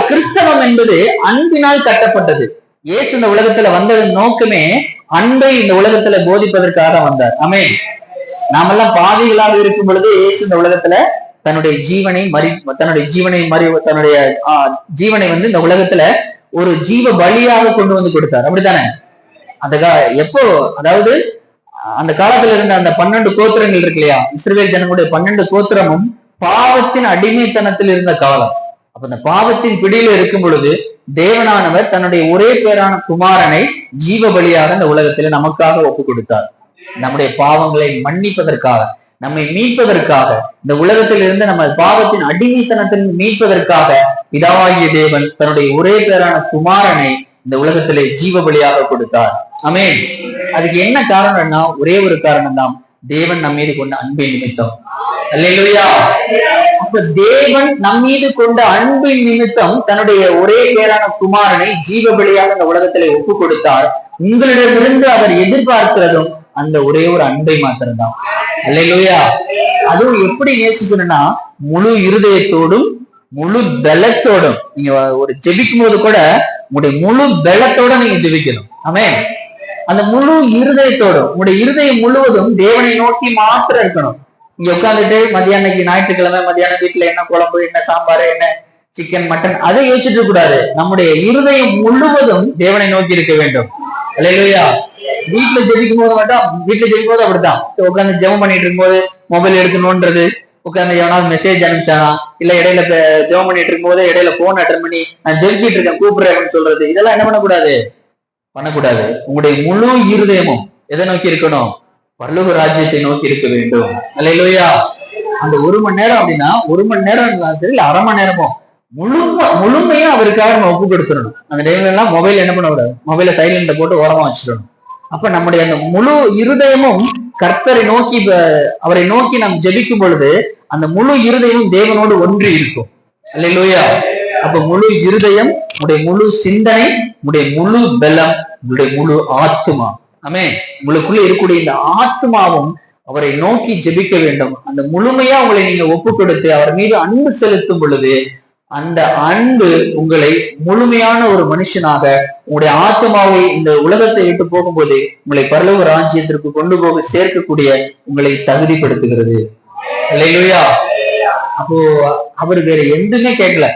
கிறிஸ்தவம் என்பது அன்பினால் கட்டப்பட்டது. இயேசு இந்த உலகத்துல வந்ததன் நோக்கமே அன்பை இந்த உலகத்துல போதிப்பதற்காக வந்தார். ஆமென். நாமெல்லாம் பாவிகளாக இருக்கும் பொழுது இயேசு இந்த உலகத்துல தன்னுடைய ஜீவனை இந்த உலகத்துல ஒரு ஜீவ பலியாக கொண்டு வந்து கொடுத்தார். அப்படித்தானே? எப்போ, அதாவது அந்த காலத்துல இருந்த அந்த 12 கோத்திரங்கள் இருக்கு இல்லையா, இஸ்ரவேல் ஜனங்களுடைய 12 கோத்திரமும் பாவத்தின் அடிமைத்தனத்தில் இருந்த காலம். அப்ப இந்த பாவத்தின் பிடியில இருக்கும் பொழுது தேவனானவர் தன்னுடைய ஒரே பேரான குமாரனை ஜீவ பலியாக இந்த உலகத்துல நமக்காக ஒப்பு கொடுத்தார். நம்முடைய பாவங்களை மன்னிப்பதற்காக, நம்மை மீட்பதற்காக, இந்த உலகத்தில் இருந்து நம்ம பாவத்தின் அடிமைத்தனத்தில் மீட்பதற்காக பிதாவாகிய தேவன் தன்னுடைய ஒரே பேரான குமாரனை இந்த உலகத்திலே ஜீவ பலியாக கொடுத்தார். ஆமென். அதுக்கு என்ன காரணம்னா ஒரே ஒரு காரணம் தான், தேவன் நம் மீது கொண்ட அன்பின் நிமித்தம். அல்லேலூயா. அப்ப தேவன் நம் மீது கொண்ட அன்பின் நிமித்தம் தன்னுடைய ஒரே பேரான குமாரனை ஜீவ பலியாக இந்த உலகத்திலே ஒப்பு கொடுத்தார். உங்களிடமிருந்து அவர் எதிர்பார்க்கிறதும் அந்த ஒரே ஒரு அன்பை மாத்திரம்தான். அல்லேலூயா. அதுவும் எப்படி நேசிக்கணும்னா முழு இருதயத்தோடும் முழு பலத்தோடும். நீங்க ஒரு ஜெபிக்கும் போது கூட உங்களுடைய முழு பலத்தோட நீங்க ஜெபிக்கணும். ஆமென். அந்த முழு இருதயத்தோடும், உங்களுடைய இருதயம் முழுவதும் தேவனை நோக்கி மாத்திரம் இருக்கணும். இங்க உட்காந்துட்டு மத்தியானக்கு, ஞாயிற்றுக்கிழமை மத்தியானம் வீட்டுல என்ன குழம்பு, என்ன சாம்பார், என்ன சிக்கன், மட்டன், அதை யோசிச்சுட்டு கூடாது. நம்முடைய இருதயம் முழுவதும் தேவனை நோக்கி இருக்க வேண்டும். அல்லேலூயா. வீட்டுல ஜெபிக்கும் போது மட்டும், வீட்டுல ஜெபிக்கும் போது அப்படித்தான், உட்காந்து ஜெபம் பண்ணிட்டு இருக்கும் போது மொபைல் எடுக்கணும்ன்றது, உட்காந்து எவனாவது மெசேஜ் அனுப்பிச்சானா, இல்ல இடையில ஜெபம் பண்ணிட்டு இருக்கும் போது இடையில போன் அட்டன் பண்ணி நான் ஜெபிச்சிட்டு இருக்கேன் கூப்பிடுறேன்னு சொல்றது, இதெல்லாம் என்ன பண்ணக்கூடாது? உங்களுடைய முழு இருதயமும் எதை நோக்கி இருக்கணும்? பரலோக ராஜ்யத்தை நோக்கி இருக்க வேண்டும். அல்லேலூயா. அந்த 1 மணி நேரம் அப்படின்னா 1 மணி நேரம் சரி, இல்ல அரை மணி நேரமோ முழுமையா அவருக்காக நம்ம ஒப்பு கொடுத்துடணும். அந்த டைம்ல எல்லாம் மொபைல் என்ன பண்ண கூடாது, மொபைல சைலண்ட்ல போட்டு ஓரமா வச்சிடணும். அப்ப நம்முடைய அந்த முழு இருதயமும் கர்த்தரை நோக்கி, அவரை நோக்கி நாம் ஜெபிக்கும் பொழுது அந்த முழு இருதயமும் தேவனோடு ஒன்றி இருக்கும். அல்லேலூயா. அப்ப முழு இருதயம், உடைய முழு சிந்தனை, உடைய முழு பலம், உங்களுடைய முழு ஆத்மா. ஆமென். உங்களுக்குள்ள இருக்கக்கூடிய இந்த ஆத்மாவும் அவரை நோக்கி ஜெபிக்க வேண்டும். அந்த முழுமையா உங்களை நீங்க ஒப்பு கொடுத்து அவர் மீது அன்பு செலுத்தும் பொழுது அந்த அன்பு உங்களை முழுமையான ஒரு மனுஷனாக, உங்களுடைய ஆத்மாவை இந்த உலகத்தை விட்டு போகும்போது உங்களை பரலோக ராஜ்யத்திற்கு கொண்டு போக சேர்க்கக்கூடிய உங்களை தகுதிப்படுத்துகிறது. அல்லேலூயா. அப்போ அவர் வேற எதுவுமே கேட்கல.